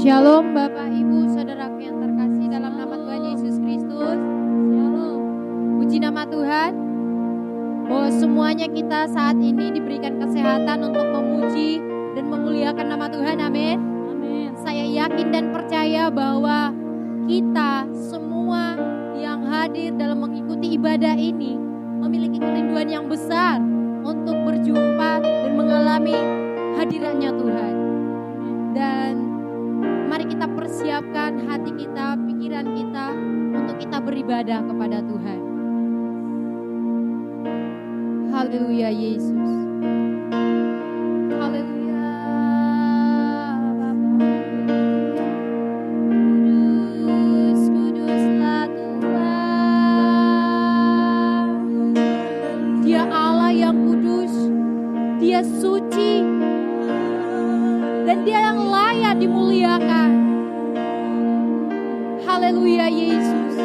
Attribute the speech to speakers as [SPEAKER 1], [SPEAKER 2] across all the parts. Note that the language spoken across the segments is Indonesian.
[SPEAKER 1] Shalom Bapak Ibu Saudaraku yang terkasih dalam nama Tuhan Yesus Kristus. Shalom. Puji nama Tuhan. Bahwa semuanya kita saat ini diberikan kesehatan untuk memuji dan memuliakan nama Tuhan. Amin. Amin. Saya yakin dan percaya bahwa kita semua yang hadir dalam mengikuti ibadah ini memiliki kerinduan yang besar untuk berjumpa dan mengalami hadiratnya Tuhan. Dan mari kita persiapkan hati kita, pikiran kita untuk kita beribadah kepada Tuhan. Haleluya Yesus. Haleluya. Kudus, kuduslah Tuhan. Dia Allah yang kudus, Dia suci, dan Dia yang layak dimuliakan. Haleluya Yesus.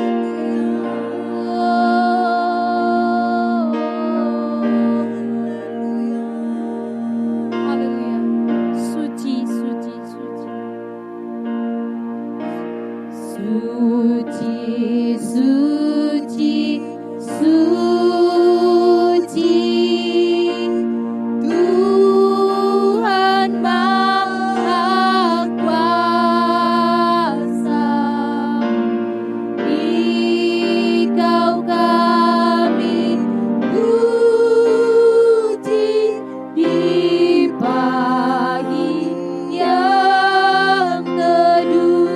[SPEAKER 1] Haleluya. Suci, suci, suci. Suci, suci, suci. Tuhan Maha Kuasa. Dikau kami puji di pagi yang teduh.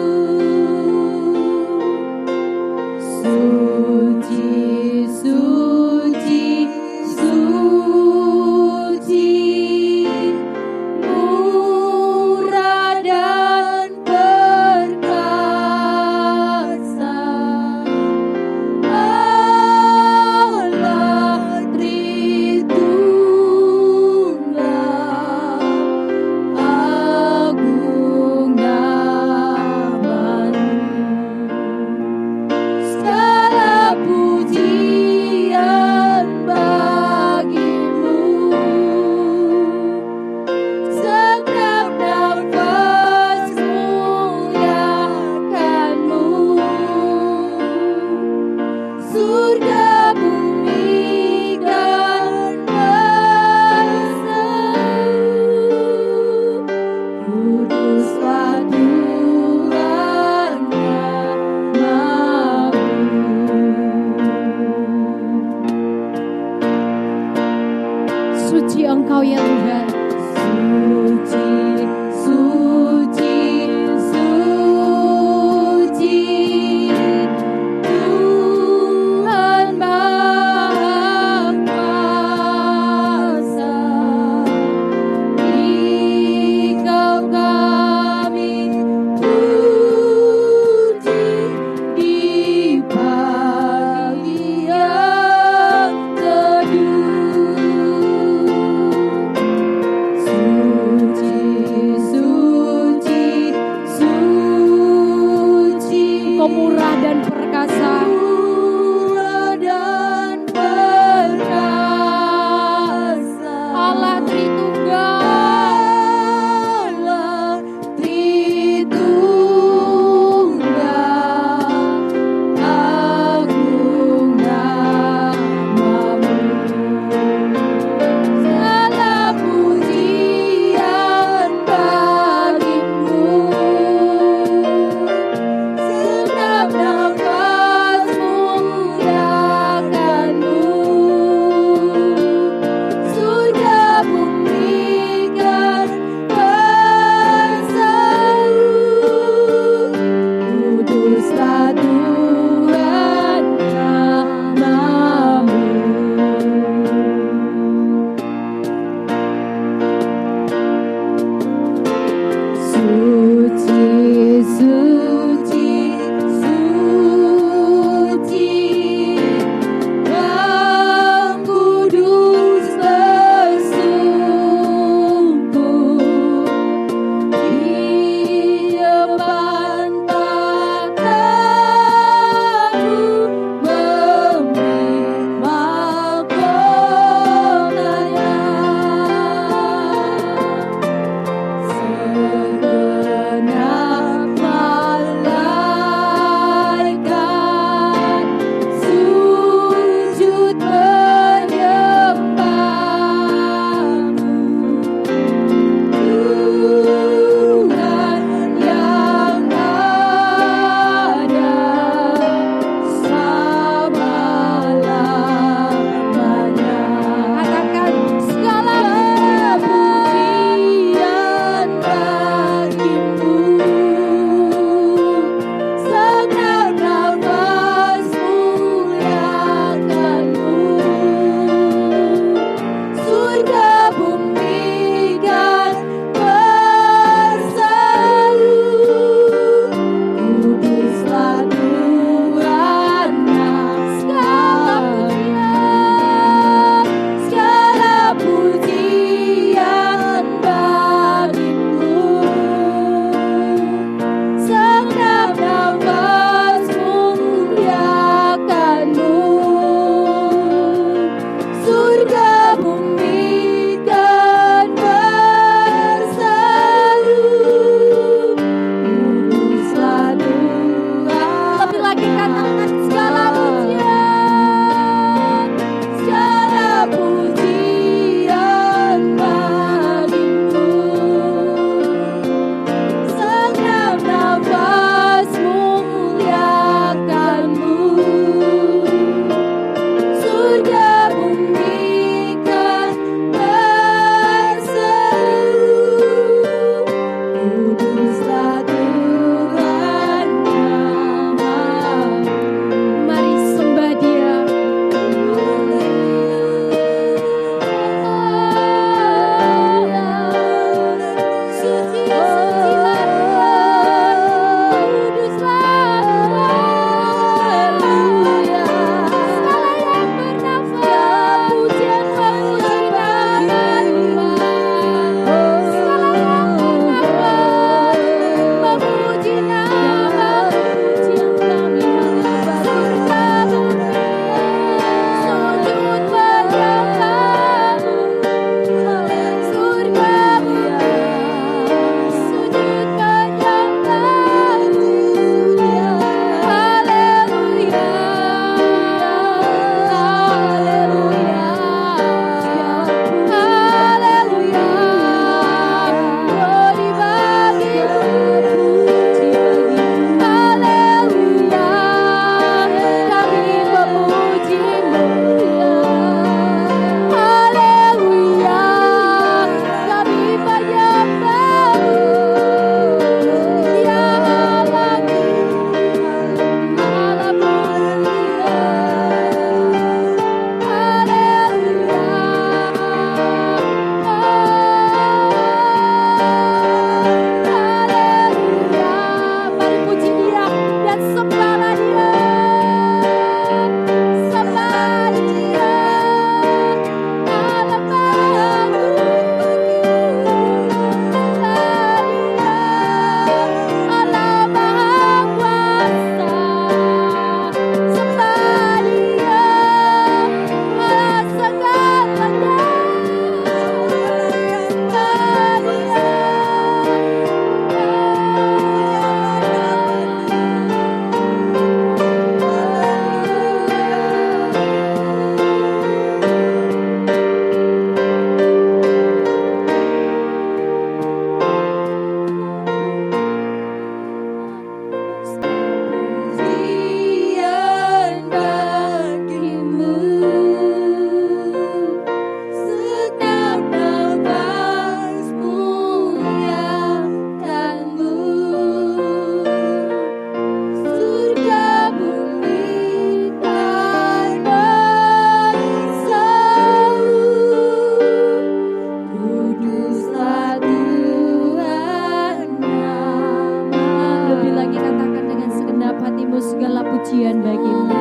[SPEAKER 1] pujian bagimu.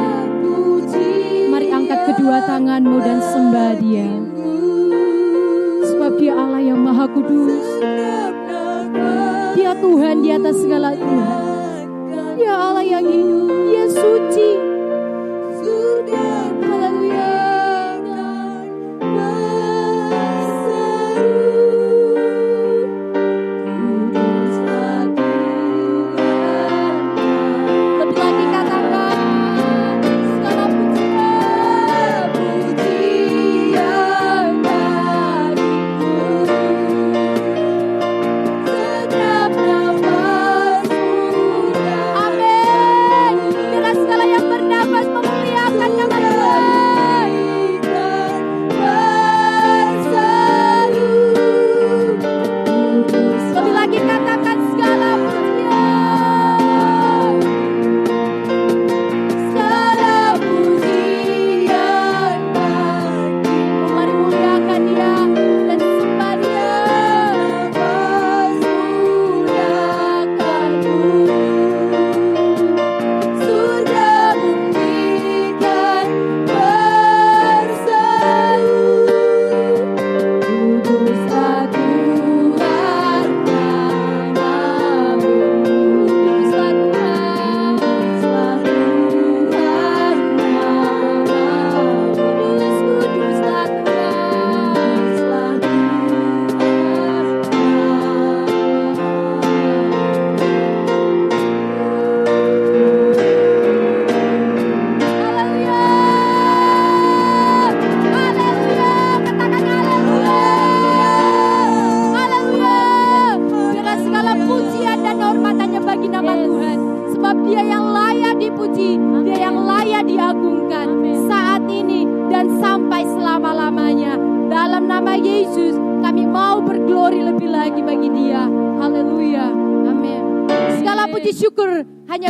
[SPEAKER 1] Mari angkat kedua tanganmu dan sembah Dia. Sebab Dia Allah yang Maha Kudus. Dia Tuhan di atas segala Tuhan. Dia Allah yang hidup. Dia suci. Haleluya.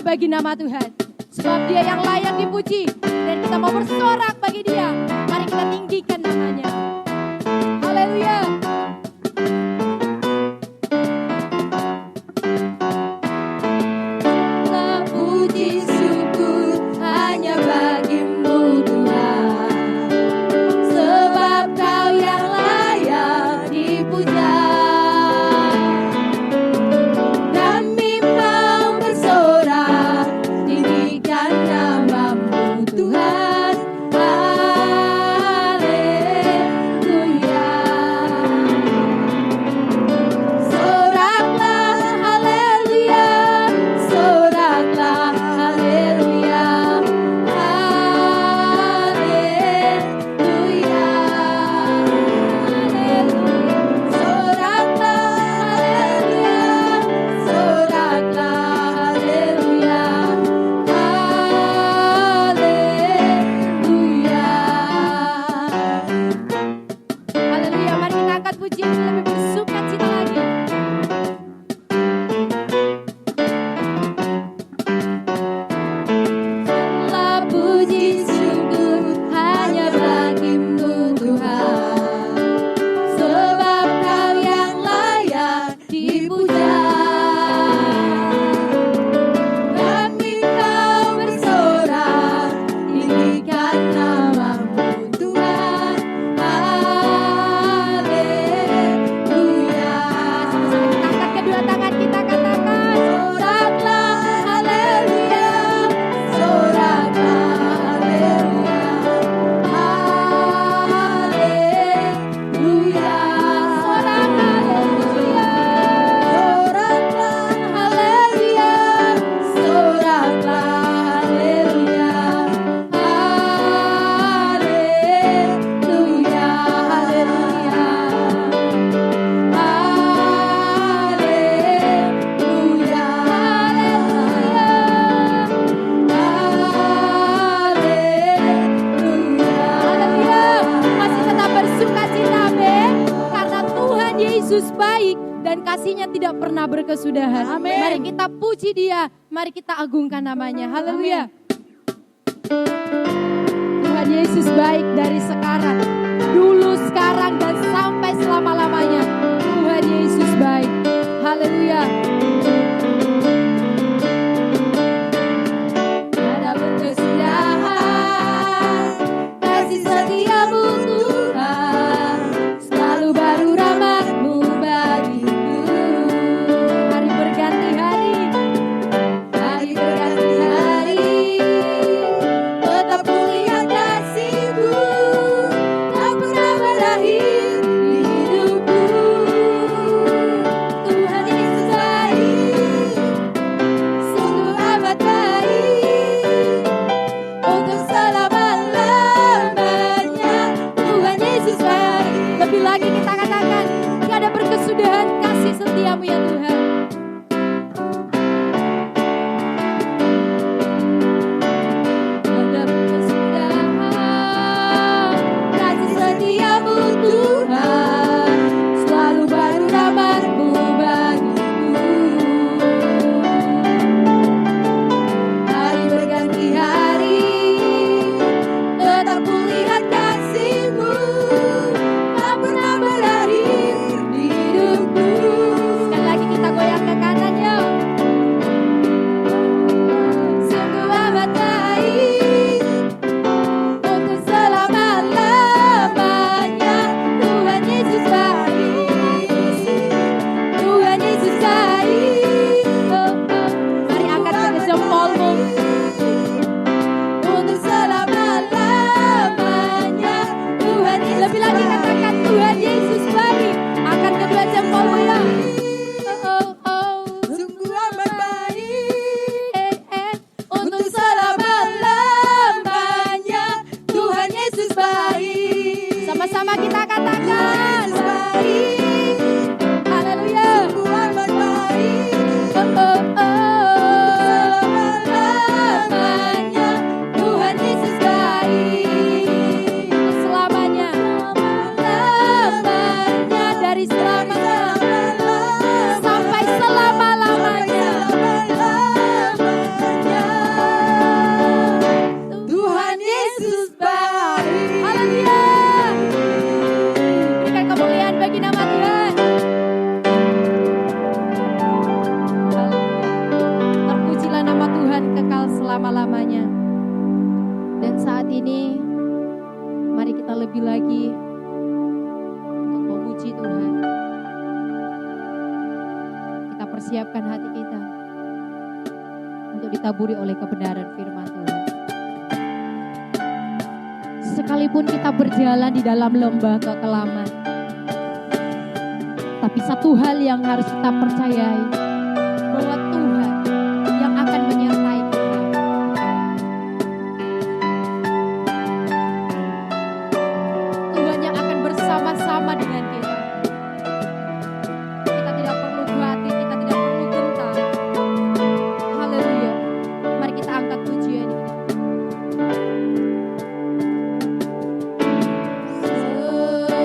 [SPEAKER 1] Bagi nama Tuhan, sebab Dia yang layak dipuji, dan kita mau bersorak bagi Dia. Mari kita tinggikan namanya. Haleluya. Puji syukur hanya bagimu Tuhan, sebab Kau yang layak dipuja. kasih-Nya tidak pernah berkesudahan. Amin. Mari kita puji Dia, mari kita agungkan namanya. Haleluya. Tuhan Yesus baik dari sekarang, dulu, sekarang, dan sampai selama-lamanya. Tuhan Yesus baik. Haleluya. Ada siapkan hati kita untuk ditaburi oleh kebenaran firman Tuhan. Sekalipun kita berjalan di dalam lembah kekelaman, tapi satu hal yang harus kita percayai, bahwa Tuhan yang akan menyertai kita. Tuhan yang akan bersama-sama dengan kita. Kita tidak perlu khawatir, kita tidak perlu gentar. Haleluya. Mari kita angkat pujian ini. Sekalipun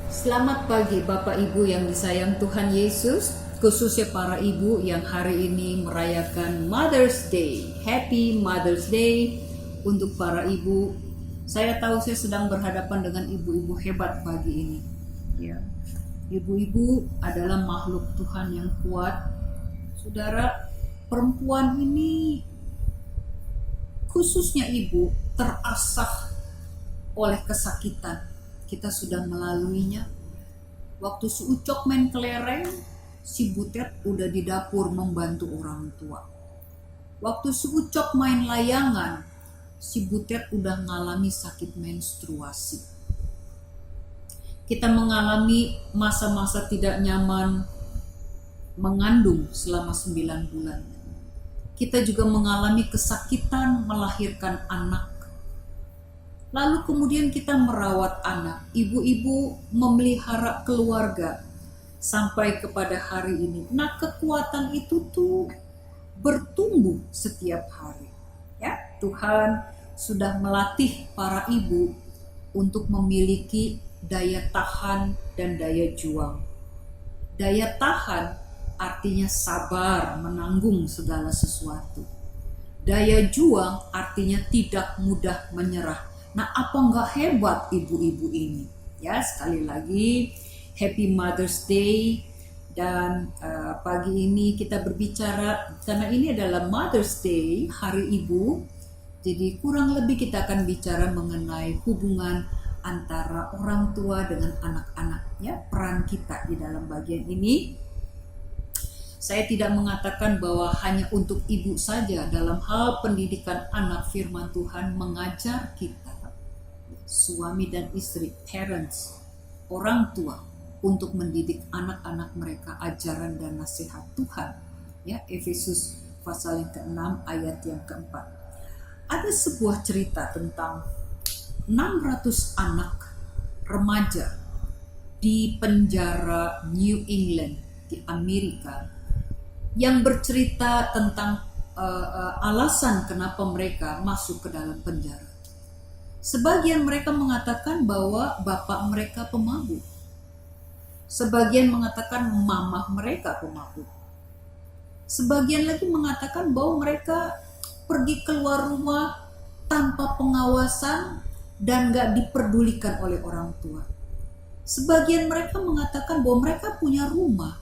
[SPEAKER 2] Selamat pagi Bapak Ibu yang disayang Tuhan Yesus, khususnya para ibu yang hari ini merayakan Mother's Day. Happy Mother's Day untuk para ibu. Saya tahu saya sedang berhadapan dengan ibu-ibu hebat pagi ini. Ya. Ibu-ibu adalah makhluk Tuhan yang kuat. Saudara, perempuan ini khususnya ibu terasah oleh kesakitan. Kita sudah melaluinya. Waktu si Ucok main kelereng, si Butet udah di dapur membantu orang tua. Waktu si Ucok main layangan, si Butet udah ngalami sakit menstruasi. Kita mengalami masa-masa tidak nyaman mengandung selama 9 bulan. Kita juga mengalami kesakitan melahirkan anak. Lalu kemudian kita merawat anak, ibu-ibu memelihara keluarga sampai kepada hari ini. Nah, kekuatan itu tuh bertumbuh setiap hari. Ya, Tuhan sudah melatih para ibu untuk memiliki daya tahan dan daya juang. Daya tahan artinya sabar menanggung segala sesuatu. Daya juang artinya tidak mudah menyerah. Nah, apa enggak hebat ibu-ibu ini? Ya, sekali lagi Happy Mother's Day. Dan pagi ini kita berbicara, karena ini adalah Mother's Day, Hari Ibu. Jadi kurang lebih kita akan bicara mengenai hubungan antara orang tua dengan anak-anak, ya, peran kita di dalam bagian ini. Saya tidak mengatakan bahwa hanya untuk ibu saja. Dalam hal pendidikan anak, firman Tuhan mengajar kita, suami dan istri, parents, orang tua, untuk mendidik anak-anak mereka ajaran dan nasihat Tuhan. Ya, Efesus pasal yang ke-6 ayat yang ke-4. Ada sebuah cerita tentang 600 anak remaja di penjara New England di Amerika yang bercerita tentang alasan kenapa mereka masuk ke dalam penjara. Sebagian mereka mengatakan bahwa bapak mereka pemabuk. Sebagian mengatakan mamah mereka pemabuk. Sebagian lagi mengatakan bahwa mereka pergi keluar rumah tanpa pengawasan dan gak diperdulikan oleh orang tua. Sebagian mereka mengatakan bahwa mereka punya rumah,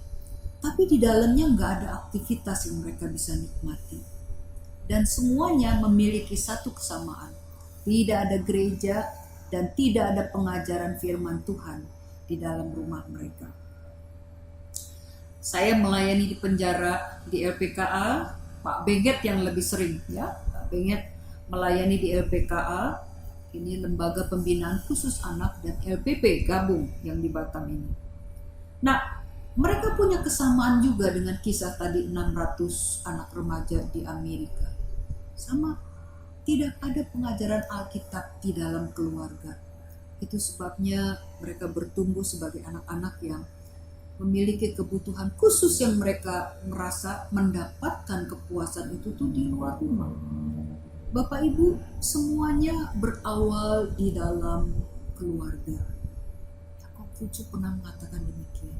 [SPEAKER 2] tapi di dalamnya gak ada aktivitas yang mereka bisa nikmati. Dan semuanya memiliki satu kesamaan. Tidak ada gereja dan tidak ada pengajaran firman Tuhan di dalam rumah mereka. Saya melayani di penjara di LPKA, Pak Benget yang lebih sering, ya. Pak Benget melayani di LPKA, ini lembaga pembinaan khusus anak, dan LPP gabung yang di Batam ini. Nah, mereka punya kesamaan juga dengan kisah tadi 600 anak remaja di Amerika. Sama. Tidak ada pengajaran Alkitab di dalam keluarga. Itu sebabnya mereka bertumbuh sebagai anak-anak yang memiliki kebutuhan khusus yang mereka merasa mendapatkan kepuasan itu tuh di luar rumah. Bapak Ibu, semuanya berawal di dalam keluarga. Yakobus pernah mengatakan demikian.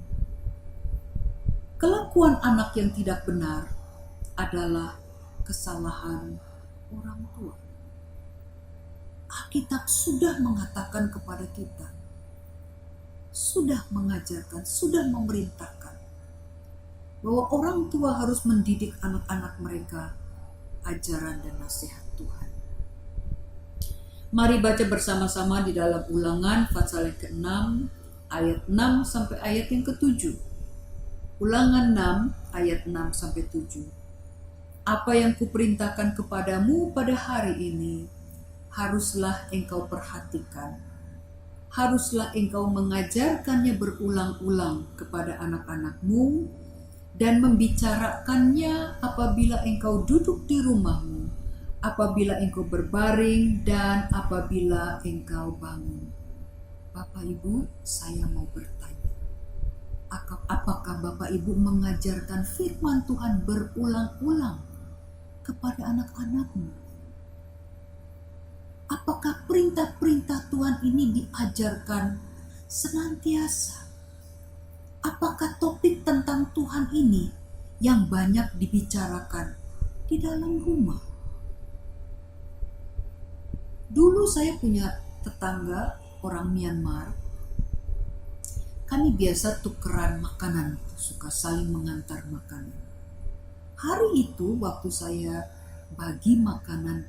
[SPEAKER 2] Kelakuan anak yang tidak benar adalah kesalahan orang tua. Alkitab sudah mengatakan kepada kita, sudah mengajarkan, sudah memerintahkan bahwa orang tua harus mendidik anak-anak mereka ajaran dan nasihat Tuhan. Mari baca bersama-sama di dalam Ulangan pasal yang ke-6 ayat 6 sampai ayat yang ke-7. Ulangan 6 ayat 6 sampai 7. Apa yang kuperintahkan kepadamu pada hari ini, haruslah engkau perhatikan. Haruslah engkau mengajarkannya berulang-ulang kepada anak-anakmu dan membicarakannya apabila engkau duduk di rumahmu, apabila engkau berbaring, dan apabila engkau bangun. Bapak Ibu, saya mau bertanya. Apakah Bapak Ibu mengajarkan firman Tuhan berulang-ulang kepada anak-anakmu? Apakah perintah-perintah Tuhan ini diajarkan senantiasa. Apakah topik tentang Tuhan ini yang banyak dibicarakan di dalam rumah? Dulu saya punya tetangga orang Myanmar. Kami biasa tukeran makanan, suka saling mengantar makanan. Hari itu waktu saya bagi makanan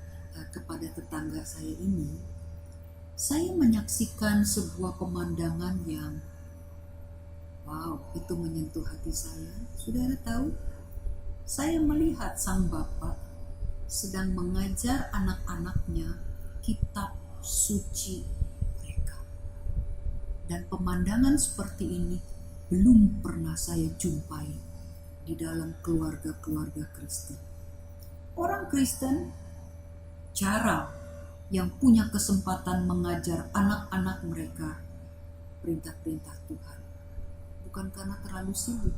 [SPEAKER 2] kepada tetangga saya ini, saya menyaksikan sebuah pemandangan yang wow, itu menyentuh hati saya. Saudara tahu, saya melihat sang bapak sedang mengajar anak-anaknya kitab suci mereka. Dan pemandangan seperti ini belum pernah saya jumpai di dalam keluarga-keluarga Kristen. Orang Kristen jarang yang punya kesempatan mengajar anak-anak mereka perintah-perintah Tuhan. Bukan karena terlalu sibuk,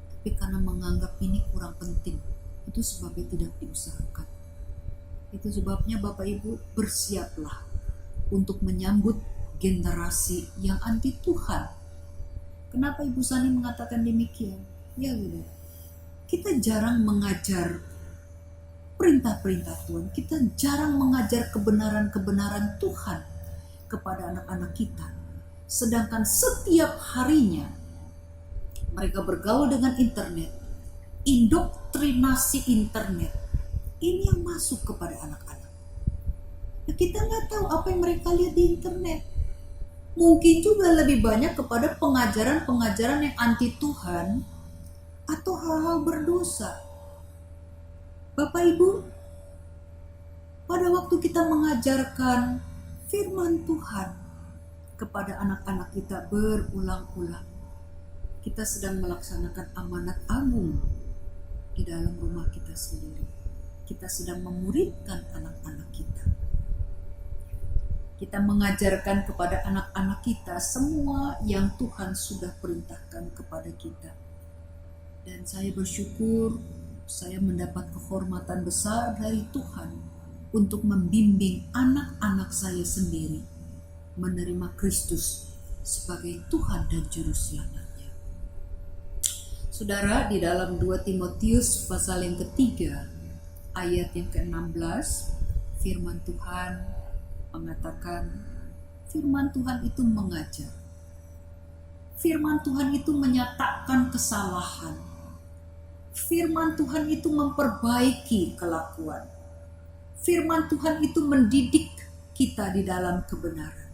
[SPEAKER 2] tapi karena menganggap ini kurang penting. Itu sebabnya tidak diusahakan. Itu sebabnya Bapak Ibu bersiaplah untuk menyambut generasi yang anti Tuhan. Kenapa Ibu Sani mengatakan demikian? Ya udah, kita jarang mengajar perintah-perintah Tuhan. Kita jarang mengajar kebenaran-kebenaran Tuhan kepada anak-anak kita. Sedangkan setiap harinya mereka bergaul dengan internet, indoktrinasi internet. Ini yang masuk kepada anak-anak. Nah, kita nggak tahu apa yang mereka lihat di internet. Mungkin juga lebih banyak kepada pengajaran-pengajaran yang anti Tuhan atau hal-hal berdosa. Bapak Ibu, pada waktu kita mengajarkan firman Tuhan kepada anak-anak kita berulang-ulang, kita sedang melaksanakan amanat agung di dalam rumah kita sendiri. Kita sedang memuridkan anak-anak kita. Kita mengajarkan kepada anak-anak kita semua yang Tuhan sudah perintahkan kepada kita. Dan saya bersyukur saya mendapat kehormatan besar dari Tuhan untuk membimbing anak-anak saya sendiri menerima Kristus sebagai Tuhan dan Juru Selamatnya. Saudara, di dalam 2 Timotius pasal yang ketiga, ayat yang ke-16, firman Tuhan mengatakan, firman Tuhan itu mengajar. Firman Tuhan itu menyatakan kesalahan. Firman Tuhan itu memperbaiki kelakuan. Firman Tuhan itu mendidik kita di dalam kebenaran.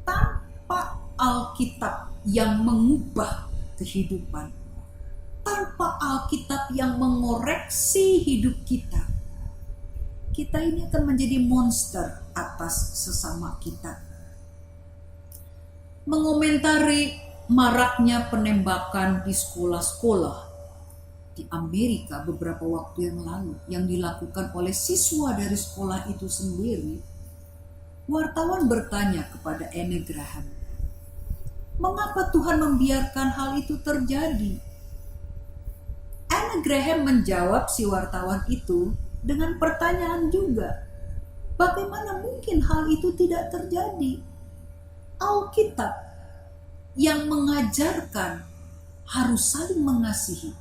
[SPEAKER 2] Tanpa Alkitab yang mengubah kehidupan, tanpa Alkitab yang mengoreksi hidup kita, kita ini akan menjadi monster atas sesama kita. Mengomentari maraknya penembakan di sekolah-sekolah di Amerika beberapa waktu yang lalu yang dilakukan oleh siswa dari sekolah itu sendiri, wartawan bertanya kepada Anne Graham, mengapa Tuhan membiarkan hal itu terjadi? Anne Graham menjawab si wartawan itu dengan pertanyaan juga. Bagaimana mungkin hal itu tidak terjadi? Alkitab yang mengajarkan harus saling mengasihi.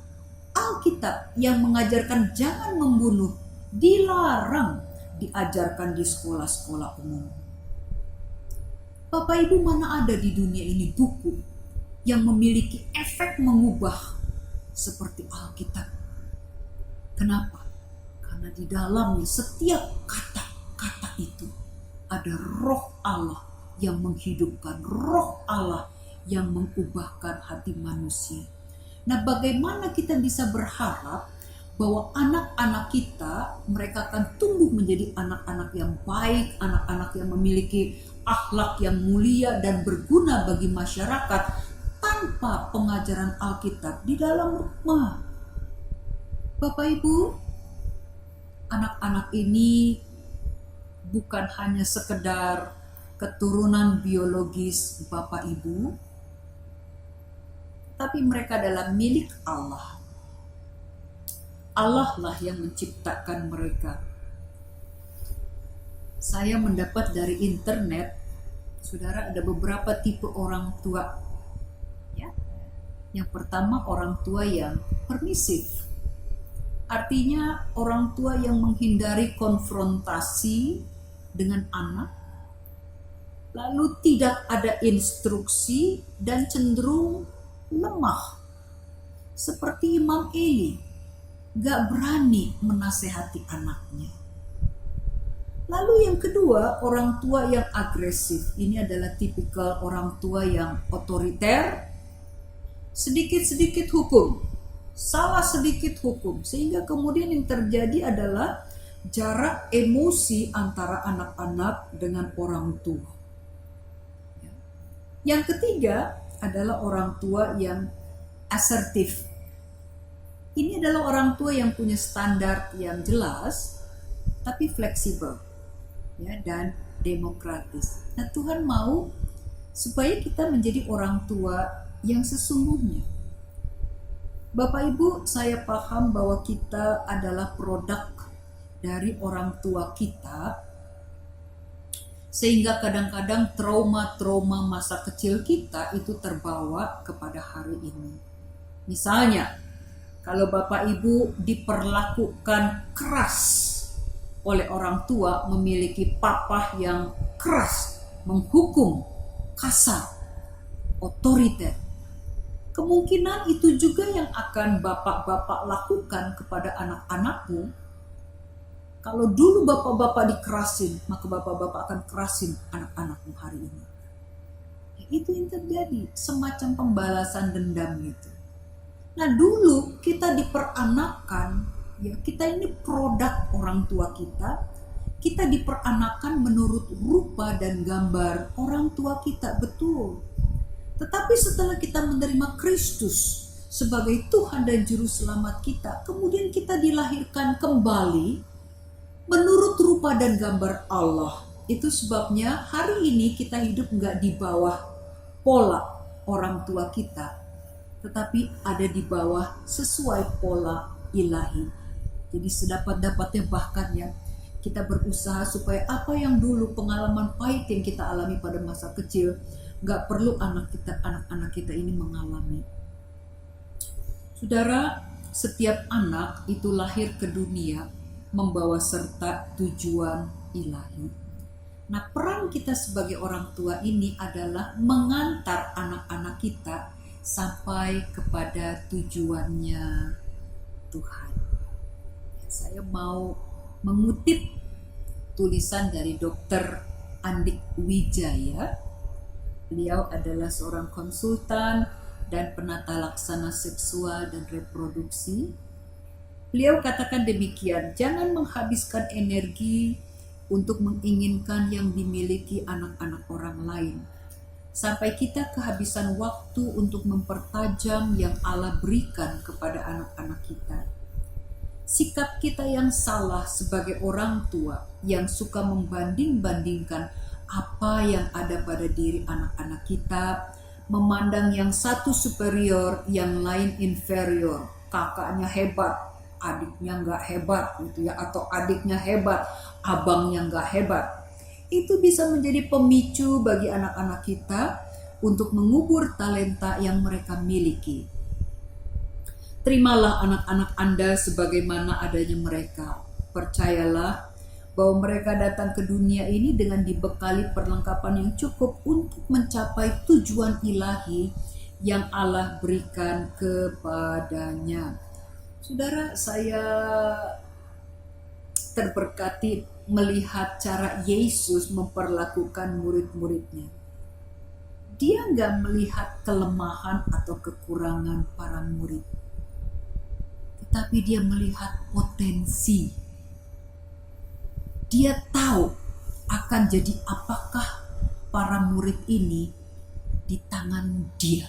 [SPEAKER 2] Alkitab yang mengajarkan jangan membunuh dilarang diajarkan di sekolah-sekolah umum. Bapak Ibu, mana ada di dunia ini buku yang memiliki efek mengubah seperti Alkitab? Kenapa? Karena di dalamnya setiap kata-kata itu ada roh Allah yang menghidupkan, roh Allah yang mengubahkan hati manusia. Nah, bagaimana kita bisa berharap bahwa anak-anak kita, mereka akan tumbuh menjadi anak-anak yang baik, anak-anak yang memiliki akhlak yang mulia dan berguna bagi masyarakat tanpa pengajaran Alkitab di dalam rumah? Bapak Ibu, anak-anak ini bukan hanya sekedar keturunan biologis Bapak Ibu, tapi mereka adalah milik Allah. Allah lah yang menciptakan mereka. Saya mendapat dari internet Saudara, ada beberapa tipe orang tua. Ya. Yang pertama, orang tua yang permisif. Artinya orang tua yang menghindari konfrontasi dengan anak, lalu tidak ada instruksi dan cenderung lemah. Seperti Imam Eli, gak berani menasehati anaknya. Lalu yang kedua, orang tua yang agresif. Ini adalah tipikal orang tua yang otoriter, sedikit-sedikit hukum, salah sedikit hukum. Sehingga kemudian yang terjadi adalah jarak emosi antara anak-anak dengan orang tua. Yang ketiga adalah orang tua yang asertif. Ini adalah orang tua yang punya standar yang jelas, tapi fleksibel. Ya, dan demokratis. Nah, Tuhan mau supaya kita menjadi orang tua yang sesungguhnya. Bapak Ibu, saya paham bahwa kita adalah produk dari orang tua kita, sehingga kadang-kadang trauma-trauma masa kecil kita itu terbawa kepada hari ini. Misalnya, kalau Bapak Ibu diperlakukan keras oleh orang tua, memiliki papa yang keras, menghukum, kasar, otoriter, kemungkinan itu juga yang akan bapak-bapak lakukan kepada anak-anakmu. Kalau dulu bapak-bapak dikerasin, maka bapak-bapak akan kerasin anak-anakmu hari ini. Itu yang terjadi, semacam pembalasan dendam gitu. Nah, dulu kita diperanakan, ya, kita ini produk orang tua kita diperanakan menurut rupa dan gambar orang tua kita, betul. Tetapi setelah kita menerima Kristus sebagai Tuhan dan Juru Selamat kita, kemudian kita dilahirkan kembali menurut rupa dan gambar Allah. Itu sebabnya hari ini kita hidup nggak di bawah pola orang tua kita, tetapi ada di bawah sesuai pola ilahi. Jadi sedapat-dapatnya bahkan ya kita berusaha supaya apa yang dulu pengalaman pahit yang kita alami pada masa kecil gak perlu anak-anak kita ini mengalami. Saudara, setiap anak itu lahir ke dunia membawa serta tujuan ilahi. Nah, peran kita sebagai orang tua ini adalah mengantar anak-anak kita sampai kepada tujuannya Tuhan. Saya mau mengutip tulisan dari Dr. Andik Wijaya. Beliau adalah seorang konsultan dan penata laksana seksual dan reproduksi. Beliau katakan demikian, jangan menghabiskan energi untuk menginginkan yang dimiliki anak-anak orang lain, sampai kita kehabisan waktu untuk mempertajam yang Allah berikan kepada anak-anak kita. Sikap kita yang salah sebagai orang tua yang suka membanding-bandingkan apa yang ada pada diri anak-anak kita, memandang yang satu superior, yang lain inferior, kakaknya hebat, adiknya nggak hebat gitu ya, atau adiknya hebat, abangnya nggak hebat. Itu bisa menjadi pemicu bagi anak-anak kita untuk mengubur talenta yang mereka miliki. Terimalah anak-anak Anda sebagaimana adanya mereka. Percayalah bahwa mereka datang ke dunia ini dengan dibekali perlengkapan yang cukup untuk mencapai tujuan ilahi yang Allah berikan kepadanya. Saudara, saya terberkati melihat cara Yesus memperlakukan murid-muridnya. Dia nggak melihat kelemahan atau kekurangan para murid, tetapi dia melihat potensi. Dia tahu akan jadi apakah para murid ini di tangan dia.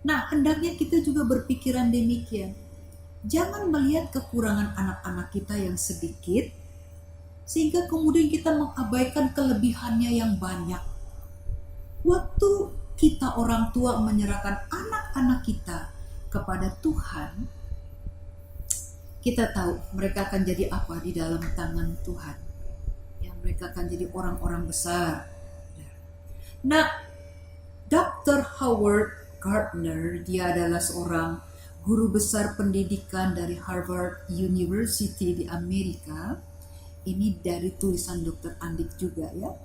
[SPEAKER 2] Nah, hendaknya kita juga berpikiran demikian. Jangan melihat kekurangan anak-anak kita yang sedikit, sehingga kemudian kita mengabaikan kelebihannya yang banyak. Waktu kita orang tua menyerahkan anak-anak kita kepada Tuhan, kita tahu mereka akan jadi apa di dalam tangan Tuhan. Ya, mereka akan jadi orang-orang besar. Nah, Dr. Howard Gardner, dia adalah seorang guru besar pendidikan dari Harvard University di Amerika. Ini dari tulisan Dr. Andik juga ya.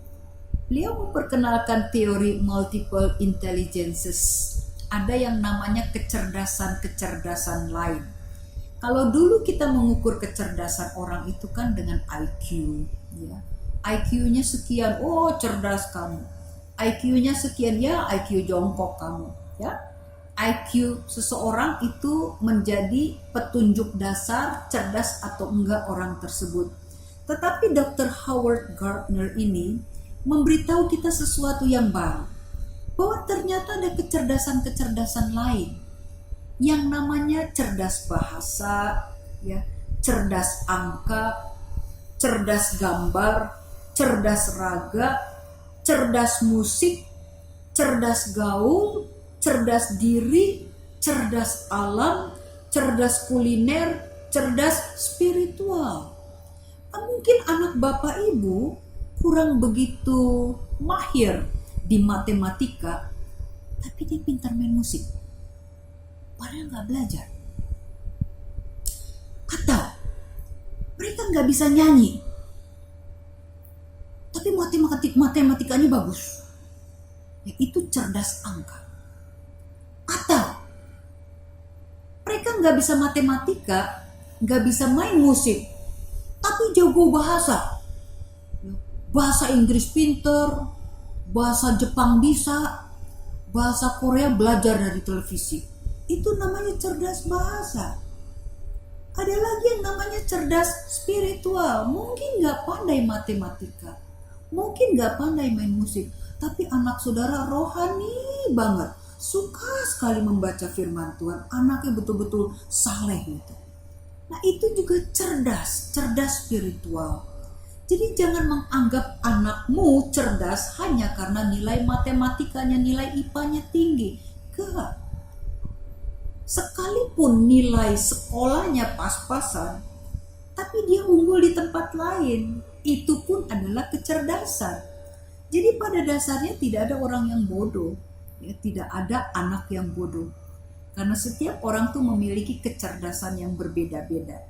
[SPEAKER 2] Beliau memperkenalkan teori multiple intelligences. Ada yang namanya kecerdasan-kecerdasan lain. Kalau dulu kita mengukur kecerdasan orang itu kan dengan IQ, ya. IQ-nya sekian, oh cerdas kamu. IQ-nya sekian, ya IQ jongkok kamu, ya. IQ seseorang itu menjadi petunjuk dasar cerdas atau enggak orang tersebut. Tetapi Dr. Howard Gardner ini memberitahu kita sesuatu yang baru, bahwa ternyata ada kecerdasan-kecerdasan lain yang namanya cerdas bahasa, ya, cerdas angka, cerdas gambar, cerdas raga, cerdas musik, cerdas gaul, cerdas diri, cerdas alam, cerdas kuliner, cerdas spiritual. Mungkin anak bapak ibu kurang begitu mahir di matematika, tapi dia pintar main musik, padahal nggak belajar. Atau mereka nggak bisa nyanyi, tapi matematikanya bagus, ya, itu cerdas angka. Atau mereka nggak bisa matematika, nggak bisa main musik, tapi jago bahasa, bahasa Inggris pinter, bahasa Jepang bisa, bahasa Korea belajar dari televisi. Itu namanya cerdas bahasa. Ada lagi yang namanya cerdas spiritual. Mungkin gak pandai matematika, mungkin gak pandai main musik, tapi anak saudara rohani banget, suka sekali membaca firman Tuhan, anaknya betul-betul saleh gitu. Nah itu juga cerdas spiritual. Jadi jangan menganggap anakmu cerdas hanya karena nilai matematikanya, nilai IPA-nya tinggi. Enggak. Sekalipun nilai sekolahnya pas-pasan, tapi dia unggul di tempat lain, itu pun adalah kecerdasan. Jadi pada dasarnya tidak ada orang yang bodoh, ya, tidak ada anak yang bodoh. Karena setiap orang tuh memiliki kecerdasan yang berbeda-beda.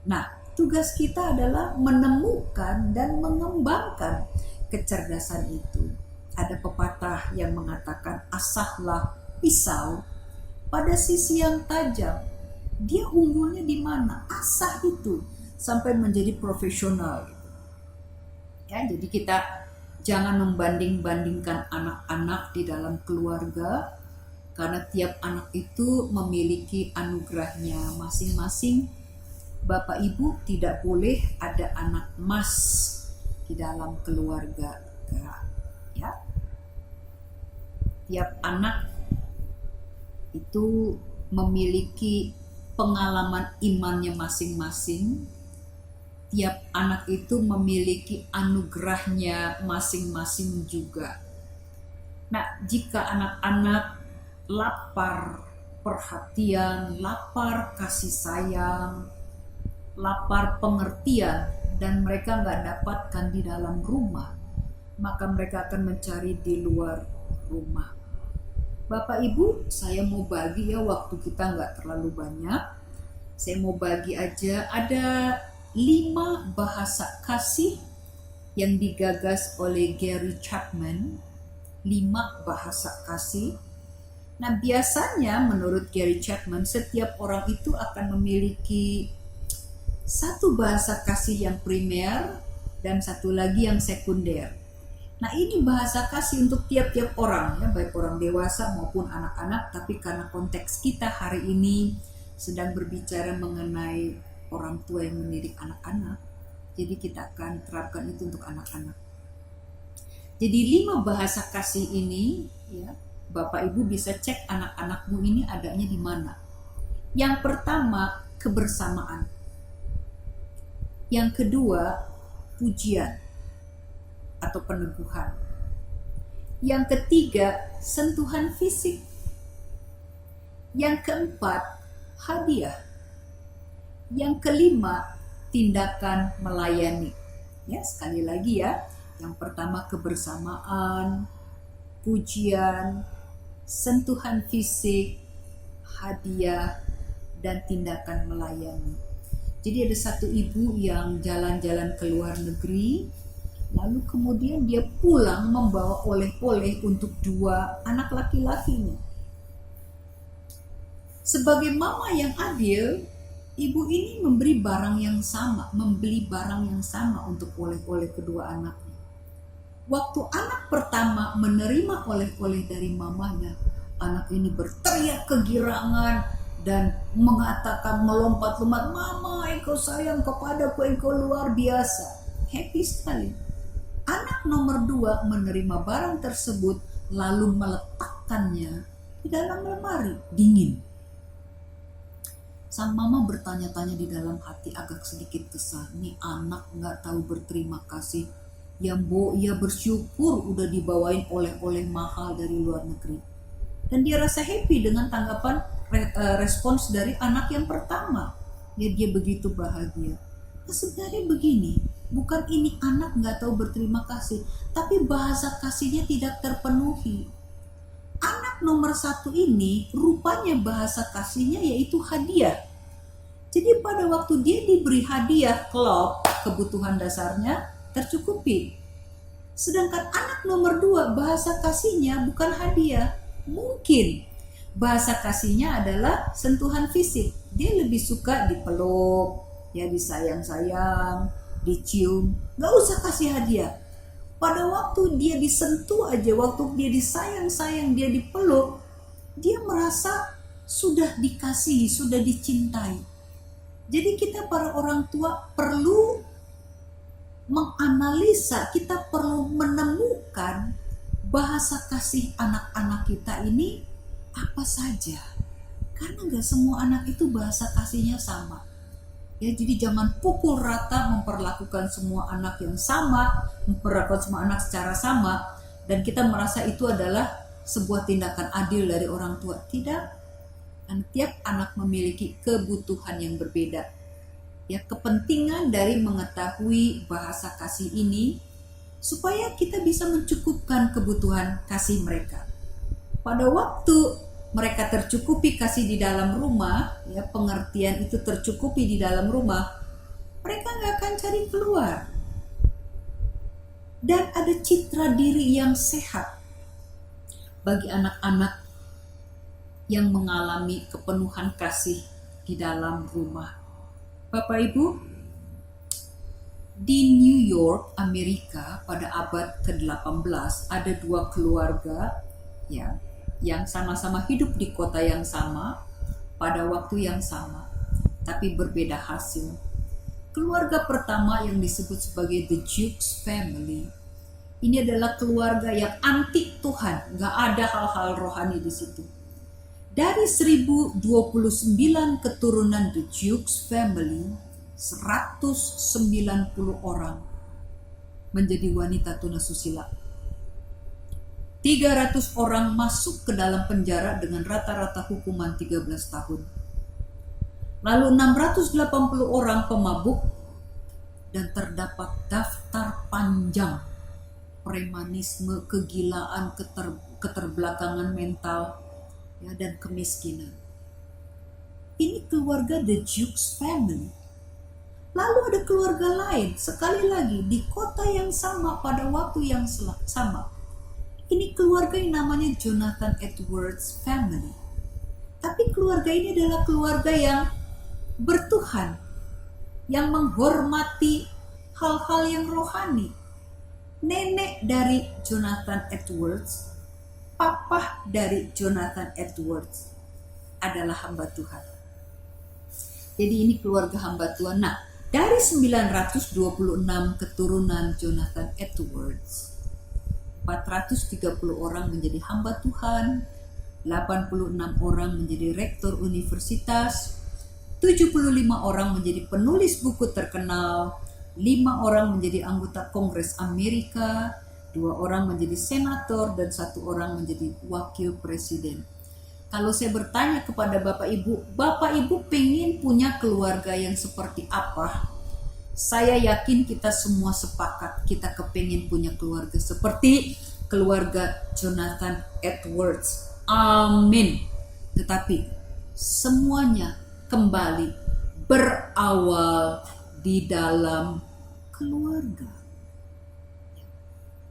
[SPEAKER 2] Nah, tugas kita adalah menemukan dan mengembangkan kecerdasan itu. Ada pepatah yang mengatakan, asahlah pisau pada sisi yang tajam. Dia unggulnya di mana? Asah itu sampai menjadi profesional. Ya, jadi kita jangan membanding-bandingkan anak-anak di dalam keluarga, karena tiap anak itu memiliki anugerahnya masing-masing. Bapak Ibu tidak boleh ada anak emas di dalam keluarga, ya. Tiap anak itu memiliki pengalaman imannya masing-masing. Tiap anak itu memiliki anugerahnya masing-masing juga. Nah, jika anak-anak lapar perhatian, lapar kasih sayang, lapar pengertian, dan mereka nggak dapatkan di dalam rumah, maka mereka akan mencari di luar rumah. Bapak Ibu, saya mau bagi ya, waktu kita nggak terlalu banyak. Saya mau bagi aja, ada 5 bahasa kasih yang digagas oleh Gary Chapman. 5 bahasa kasih. Nah biasanya menurut Gary Chapman, setiap orang itu akan memiliki satu bahasa kasih yang primer dan satu lagi yang sekunder. Nah ini bahasa kasih untuk tiap-tiap orang, ya, baik orang dewasa maupun anak-anak. Tapi karena konteks kita hari ini sedang berbicara mengenai orang tua yang mendidik anak-anak, jadi kita akan terapkan itu untuk anak-anak. Jadi 5 bahasa kasih ini, ya, Bapak Ibu bisa cek anak-anakmu ini adanya di mana. Yang pertama, kebersamaan. Yang kedua, pujian atau peneguhan. Yang ketiga, sentuhan fisik. Yang keempat, hadiah. Yang kelima, tindakan melayani. Ya, sekali lagi ya. Yang pertama kebersamaan, pujian, sentuhan fisik, hadiah, dan tindakan melayani. Jadi ada satu ibu yang jalan-jalan ke luar negeri, lalu kemudian dia pulang membawa oleh-oleh untuk 2 anak laki-lakinya. Sebagai mama yang adil, ibu ini membeli barang yang sama untuk oleh-oleh kedua anaknya. Waktu anak pertama menerima oleh-oleh dari mamanya, anak ini berteriak kegirangan dan mengatakan melompat-lompat, "Mama, engkau sayang kepadaku, engkau luar biasa." Happy sekali. Anak nomor 2 menerima barang tersebut lalu meletakkannya di dalam lemari, dingin. Sang mama bertanya-tanya di dalam hati, agak sedikit kesal. Nih anak gak tahu berterima kasih. Ia bersyukur udah dibawain oleh-oleh mahal dari luar negeri. Dan dia rasa happy dengan tanggapan respons dari anak yang pertama. Ya, dia begitu bahagia. Nah, sebenarnya begini, bukan ini anak gak tahu berterima kasih, tapi bahasa kasihnya tidak terpenuhi. Anak nomor 1 ini rupanya bahasa kasihnya yaitu hadiah. Jadi pada waktu dia diberi hadiah klop, kebutuhan dasarnya tercukupi. Sedangkan anak nomor 2 bahasa kasihnya bukan hadiah. Mungkin bahasa kasihnya adalah sentuhan fisik. Dia lebih suka dipeluk, ya disayang-sayang, dicium. Gak usah kasih hadiah. Pada waktu dia disentuh aja, waktu dia disayang-sayang, dia dipeluk, dia merasa sudah dikasihi, sudah dicintai. Jadi kita para orang tua perlu menganalisa, kita perlu menemukan bahasa kasih anak-anak kita ini apa saja. Karena gak semua anak itu bahasa kasihnya sama. Ya, jadi jangan pukul rata memperlakukan semua anak yang sama, memperlakukan semua anak secara sama, dan kita merasa itu adalah sebuah tindakan adil dari orang tua. Tidak, dan tiap anak memiliki kebutuhan yang berbeda. Ya, kepentingan dari mengetahui bahasa kasih ini supaya kita bisa mencukupkan kebutuhan kasih mereka. Pada waktu mereka tercukupi kasih di dalam rumah, ya, pengertian itu tercukupi di dalam rumah, mereka nggak akan cari keluar. Dan ada citra diri yang sehat bagi anak-anak yang mengalami kepenuhan kasih di dalam rumah. Bapak Ibu, di New York, Amerika pada abad ke-18 ada 2 keluarga ya, yang sama-sama hidup di kota yang sama pada waktu yang sama, tapi berbeda hasil. Keluarga pertama yang disebut sebagai The Jukes Family, ini adalah keluarga yang anti Tuhan, gak ada hal-hal rohani di situ. Dari 1029 keturunan The Jukes Family, 190 orang menjadi wanita tunasusila. 300 orang masuk ke dalam penjara dengan rata-rata hukuman 13 tahun. Lalu 680 orang pemabuk, dan terdapat daftar panjang premanisme, kegilaan, keterbelakangan mental, ya, dan kemiskinan. Ini keluarga The Jukes Family. Lalu ada keluarga lain, sekali lagi di kota yang sama pada waktu yang sama. Ini keluarga yang namanya Jonathan Edwards Family. Tapi keluarga ini adalah keluarga yang bertuhan, yang menghormati hal-hal yang rohani. Nenek dari Jonathan Edwards, papa dari Jonathan Edwards adalah hamba Tuhan. Jadi ini keluarga hamba Tuhan. Nah, dari 926 keturunan Jonathan Edwards, 430 orang menjadi hamba Tuhan, 86 orang menjadi rektor universitas, 75 orang menjadi penulis buku terkenal, 5 orang menjadi anggota Kongres Amerika, 2 orang menjadi senator, dan 1 orang menjadi wakil presiden. Kalau saya bertanya kepada Bapak Ibu pengen punya keluarga yang seperti apa? Saya yakin kita semua sepakat, kita kepengen punya keluarga seperti keluarga Jonathan Edwards. Amin. Tetapi semuanya kembali berawal di dalam keluarga.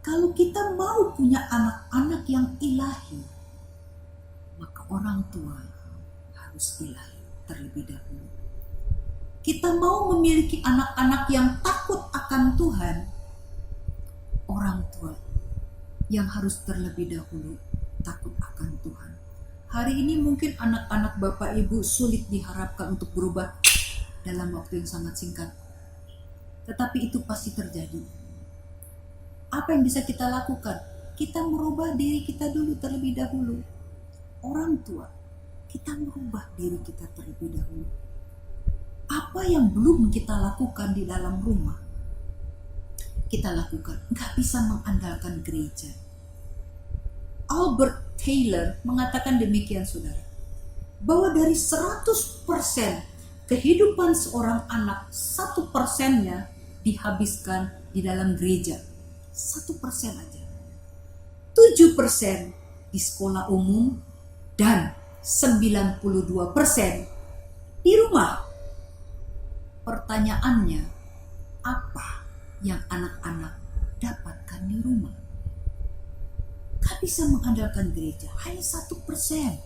[SPEAKER 2] Kalau kita mau punya anak-anak yang ilahi, maka orang tua harus ilahi terlebih dahulu. Kita mau memiliki anak-anak yang takut akan Tuhan, orang tua yang harus terlebih dahulu takut akan Tuhan. Hari ini mungkin anak-anak Bapak Ibu sulit diharapkan untuk berubah dalam waktu yang sangat singkat. Tetapi itu pasti terjadi. Apa yang bisa kita lakukan? Kita merubah diri kita dulu terlebih dahulu. Orang tua, kita merubah diri kita terlebih dahulu. Apa yang belum kita lakukan di dalam rumah, kita lakukan. Nggak bisa mengandalkan gereja. Albert Taylor mengatakan demikian, saudara, bahwa dari 100% kehidupan seorang anak, 1%-nya dihabiskan di dalam gereja. 1% aja. 7% di sekolah umum dan 92% di rumah. Pertanyaannya, apa yang anak-anak dapatkan di rumah? Gak bisa mengandalkan gereja, hanya 1%.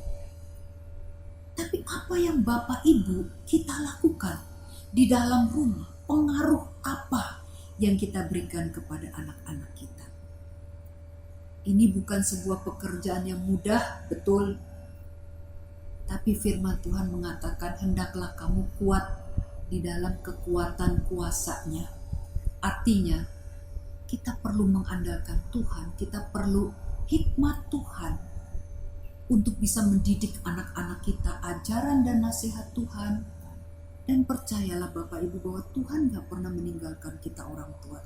[SPEAKER 2] Tapi apa yang Bapak Ibu kita lakukan di dalam rumah? Pengaruh apa yang kita berikan kepada anak-anak kita? Ini bukan sebuah pekerjaan yang mudah, betul. Tapi firman Tuhan mengatakan, hendaklah kamu kuat di dalam kekuatan kuasa-Nya. Artinya, kita perlu mengandalkan Tuhan, kita perlu hikmat Tuhan untuk bisa mendidik anak-anak kita, ajaran dan nasihat Tuhan. Dan percayalah Bapak Ibu bahwa Tuhan gak pernah meninggalkan kita orang tua.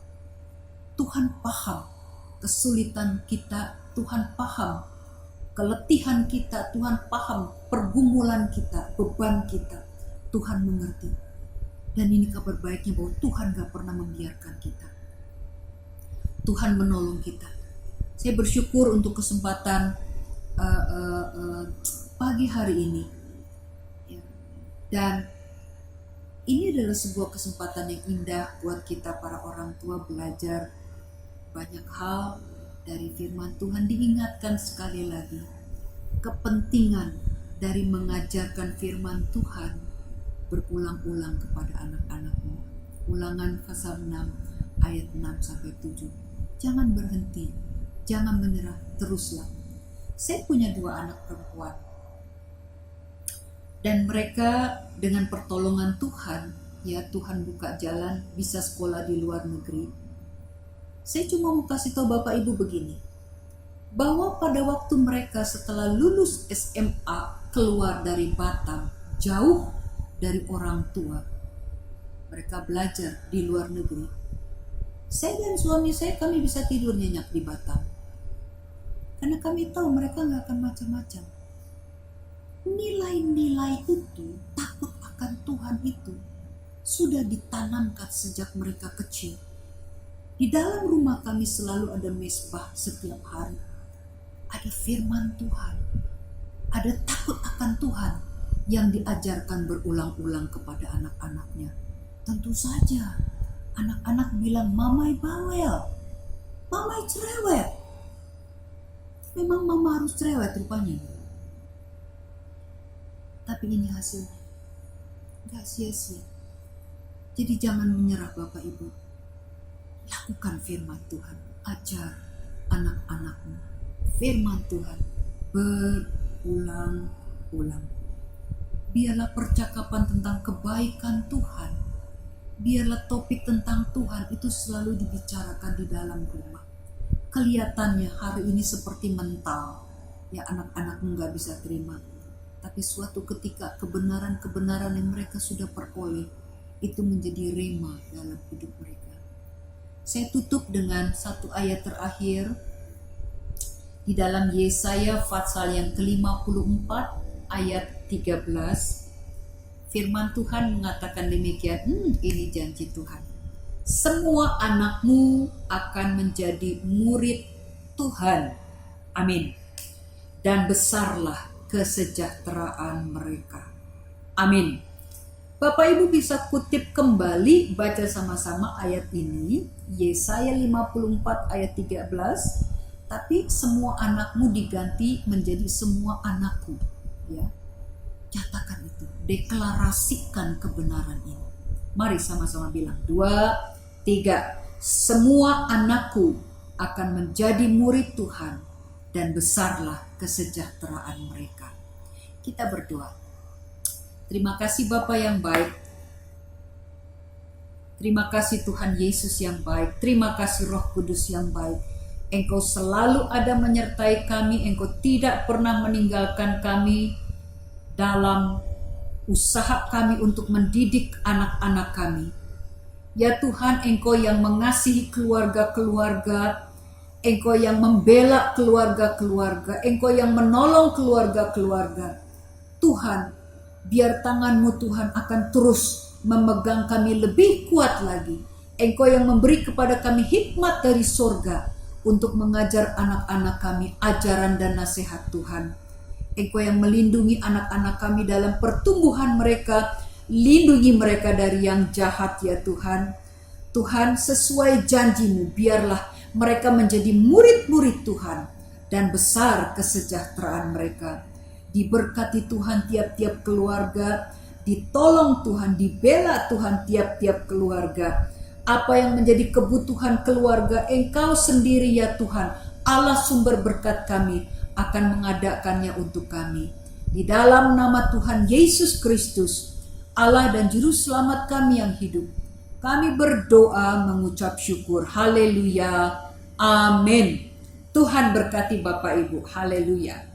[SPEAKER 2] Tuhan paham kesulitan kita, Tuhan paham keletihan kita, Tuhan paham pergumulan kita, beban kita. Tuhan mengerti. Dan ini kabar baiknya bahwa Tuhan gak pernah membiarkan kita. Tuhan menolong kita. Saya bersyukur untuk kesempatan pagi hari ini. Dan ini adalah sebuah kesempatan yang indah buat kita para orang tua belajar banyak hal dari firman Tuhan. Diingatkan sekali lagi kepentingan dari mengajarkan firman Tuhan berulang-ulang kepada anak-anakmu. Ulangan pasal 6 ayat 6-7. Jangan berhenti, jangan menyerah, teruslah. Saya punya 2 anak perempuan. Dan mereka dengan pertolongan Tuhan, ya Tuhan buka jalan bisa sekolah di luar negeri. Saya cuma mau kasih tahu Bapak Ibu begini, bahwa pada waktu mereka setelah lulus SMA keluar dari Batam, jauh dari orang tua, mereka belajar di luar negeri. Saya dan suami saya, kami bisa tidur nyenyak di Batam. Karena kami tahu mereka gak akan macam-macam. Nilai-nilai itu, takut akan Tuhan itu, sudah ditanamkan sejak mereka kecil. Di dalam rumah kami selalu ada mesbah setiap hari. Ada firman Tuhan. Ada takut akan Tuhan yang diajarkan berulang-ulang kepada anak-anaknya. Tentu saja anak-anak bilang, mamai bawel, mamai cerewet. Memang mama harus cerewet rupanya. Tapi ini hasilnya, gak sia-sia. Jadi jangan menyerah Bapak Ibu. Lakukan firman Tuhan, ajar anak-anakmu firman Tuhan berulang-ulang. Biarlah percakapan tentang kebaikan Tuhan, biarlah topik tentang Tuhan itu selalu dibicarakan di dalam rumah. Kelihatannya hari ini seperti mental, ya anak-anakmu gak bisa terima. Tapi suatu ketika kebenaran-kebenaran yang mereka sudah peroleh, itu menjadi rema dalam hidup mereka. Saya tutup dengan satu ayat terakhir di dalam Yesaya pasal yang ke-54 ayat 13. Firman Tuhan mengatakan demikian, ini janji Tuhan. semua anakmu akan menjadi murid Tuhan. Amin. Dan besarlah kesejahteraan mereka. Amin. Bapak Ibu bisa kutip kembali, baca sama-sama ayat ini, Yesaya 54 ayat 13, tapi semua anakmu diganti menjadi semua anakku. Ya, nyatakan itu, deklarasikan kebenaran ini. Mari sama-sama bilang, 2, 3, semua anakku akan menjadi murid Tuhan dan besarlah kesejahteraan mereka. Kita berdoa. Terima kasih Bapa yang baik. Terima kasih Tuhan Yesus yang baik. Terima kasih Roh Kudus yang baik. Engkau selalu ada menyertai kami. Engkau tidak pernah meninggalkan kami dalam usaha kami untuk mendidik anak-anak kami. Ya Tuhan, Engkau yang mengasihi keluarga-keluarga. Engkau yang membela keluarga-keluarga. Engkau yang menolong keluarga-keluarga. Tuhan, biar tangan-Mu Tuhan akan terus memegang kami lebih kuat lagi. Engkau yang memberi kepada kami hikmat dari sorga untuk mengajar anak-anak kami ajaran dan nasihat Tuhan. Engkau yang melindungi anak-anak kami dalam pertumbuhan mereka. Lindungi mereka dari yang jahat ya Tuhan. Tuhan, sesuai janji-Mu, biarlah mereka menjadi murid-murid Tuhan dan besar kesejahteraan mereka. Diberkati Tuhan tiap-tiap keluarga, ditolong Tuhan, dibela Tuhan tiap-tiap keluarga. Apa yang menjadi kebutuhan keluarga, Engkau sendiri ya Tuhan, Allah sumber berkat kami, akan mengadakannya untuk kami. Di dalam nama Tuhan Yesus Kristus, Allah dan Juru Selamat kami yang hidup, kami berdoa mengucap syukur. Haleluya. Amin. Tuhan berkati Bapak Ibu. Haleluya.